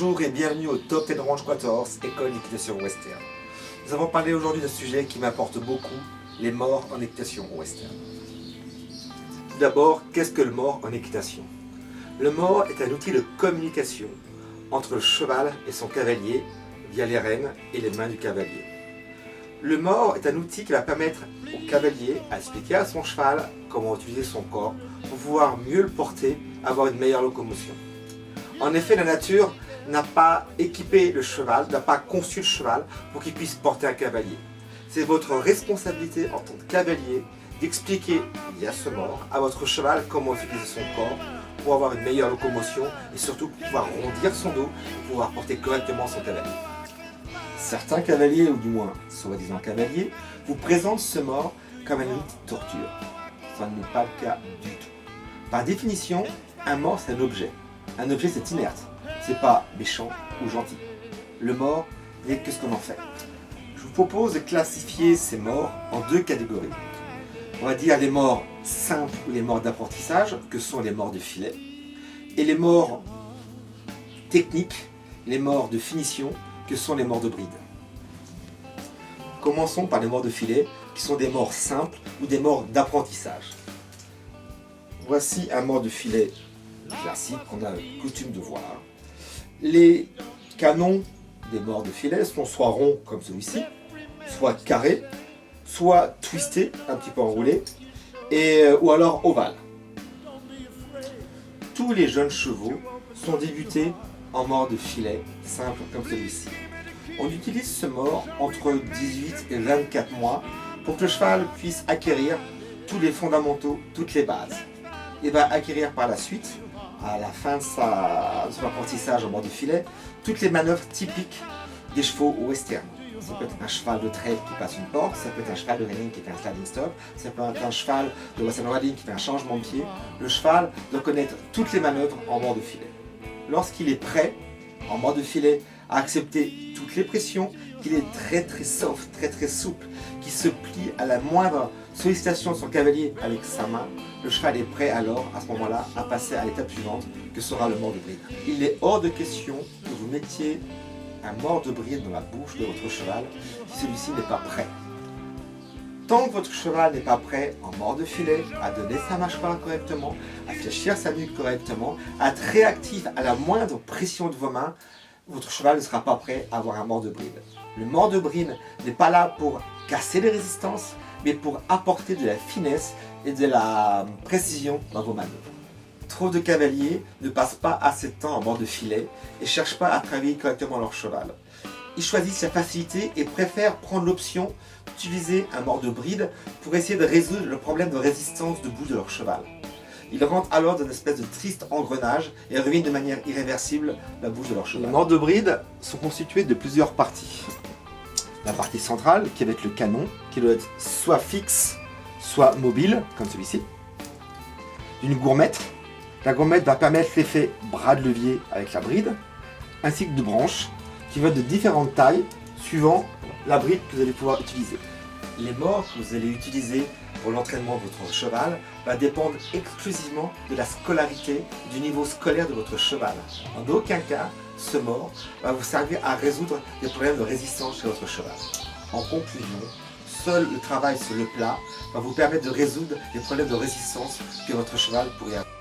Bonjour et bienvenue au Top 10 Ranch 14, école d'équitation western. Nous avons parlé aujourd'hui d'un sujet qui m'importe beaucoup, les morts en équitation western. Tout d'abord, qu'est-ce que le mort en équitation? Le mort est un outil de communication entre le cheval et son cavalier via les rênes et les mains du cavalier. Le mort est un outil qui va permettre au cavalier à expliquer à son cheval comment utiliser son corps pour pouvoir mieux le porter, avoir une meilleure locomotion. En effet, la nature n'a pas équipé le cheval, n'a pas conçu le cheval pour qu'il puisse porter un cavalier. C'est votre responsabilité en tant que cavalier d'expliquer via ce mort à votre cheval comment utiliser son corps pour avoir une meilleure locomotion et surtout pour pouvoir rondir son dos pour pouvoir porter correctement son cavalier. Certains cavaliers, ou du moins soi-disant cavaliers, vous présentent ce mort comme un outil de torture. Ça n'est pas le cas du tout. Par définition, un mort c'est un objet. Un objet c'est inerte, c'est pas méchant ou gentil. Le mort n'est que ce qu'on en fait. Je vous propose de classifier ces morts en deux catégories. On va dire les morts simples ou les morts d'apprentissage, que sont les morts de filet, et les morts techniques, les morts de finition, que sont les morts de bride. Commençons par les morts de filet, qui sont des morts simples ou des morts d'apprentissage. Voici un mort de filet classique qu'on a coutume de voir. Les canons des morts de filet sont soit ronds comme celui-ci, soit carrés, soit twistés, un petit peu enroulés, ou alors ovales. Tous les jeunes chevaux sont débutés en mort de filet simple comme celui-ci. On utilise ce mort entre 18 et 24 mois pour que le cheval puisse acquérir tous les fondamentaux, toutes les bases. Il va acquérir par la suite, à la fin de son apprentissage en mort de filet, toutes les manœuvres typiques des chevaux western. Ça peut être un cheval de trail qui passe une porte, ça peut être un cheval de reining qui fait un sliding stop, ça peut être un cheval de western riding qui fait un changement de pied. Le cheval doit connaître toutes les manœuvres en mort de filet. Lorsqu'il est prêt, en mort de filet, à accepter toutes les pressions, qu'il est très soft, très souple, qui se plie à la moindre sollicitation de son cavalier avec sa main, le cheval est prêt alors, à ce moment-là, à passer à l'étape suivante, que sera le mort de bride. Il est hors de question que vous mettiez un mort de bride dans la bouche de votre cheval si celui-ci n'est pas prêt. Tant que votre cheval n'est pas prêt en mort de filet, à donner sa mâchoire correctement, à fléchir sa nuque correctement, à être réactif à la moindre pression de vos mains, votre cheval ne sera pas prêt à avoir un mort de bride. Le mort de bride n'est pas là pour casser les résistances, mais pour apporter de la finesse et de la précision dans vos manœuvres. Trop de cavaliers ne passent pas assez de temps en mort de filet et ne cherchent pas à travailler correctement leur cheval. Ils choisissent la facilité et préfèrent prendre l'option d'utiliser un mort de bride pour essayer de résoudre le problème de résistance debout de leur cheval. Ils rentrent alors dans une espèce de triste engrenage et ruinent de manière irréversible la bouche de leur cheval. Les morts de bride sont constitués de plusieurs parties. La partie centrale, qui est avec le canon, qui doit être soit fixe, soit mobile, comme celui-ci. Une gourmette. La gourmette va permettre l'effet bras de levier avec la bride, ainsi que de branches, qui vont être de différentes tailles, suivant la bride que vous allez pouvoir utiliser. Les morts que vous allez utiliser pour l'entraînement de votre cheval va dépendre exclusivement de la scolarité, du niveau scolaire de votre cheval. En aucun cas, ce mort va vous servir à résoudre des problèmes de résistance chez votre cheval. En conclusion, seul le travail sur le plat va vous permettre de résoudre les problèmes de résistance que votre cheval pourrait avoir.